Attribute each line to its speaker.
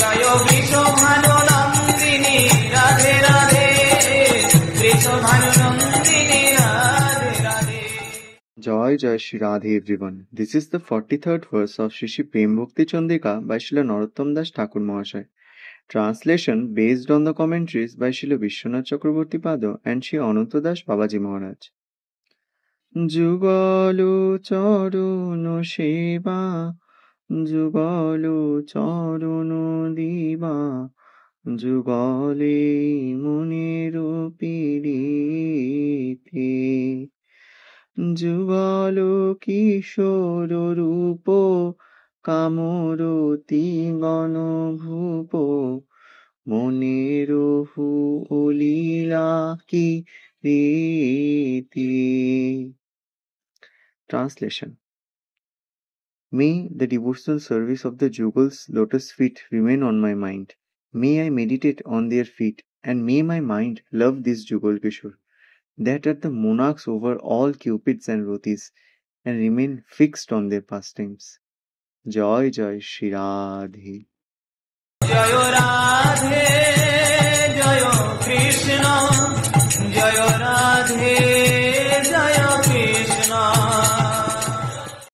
Speaker 1: Joy Vrishabhanu Nandini Radhe Radhe, Vrishabhanu Nandini Radhe Radhe.
Speaker 2: Joy Joy Shri Radhe everyone. This is the 43rd verse of Shri Shri Prem Bhakti Chandrika by Srila Narottam Das Thakur Mahasaya. Translation based on the commentaries by Srila Vishwanath Chakraborty Pada and Sri Ananta Das Babaji Maharaj. যুগল চরণ সেবা, যুগল চরণ দিবা, যুগলে মনের পীড়িতে, যুগল কিশোর রূপ কামরতি গণভূপ, মনের হু লীলা কি রীতি। Translation. May the devotional service of the Jugal's lotus feet remain on my mind. May I meditate on their feet, and may my mind love this Jugal Kishore, that are the monarchs over all cupids and ratis, and remain fixed on their pastimes. Joy Joy Shri Radhe.
Speaker 1: Joy Radhe, Joy Krishna.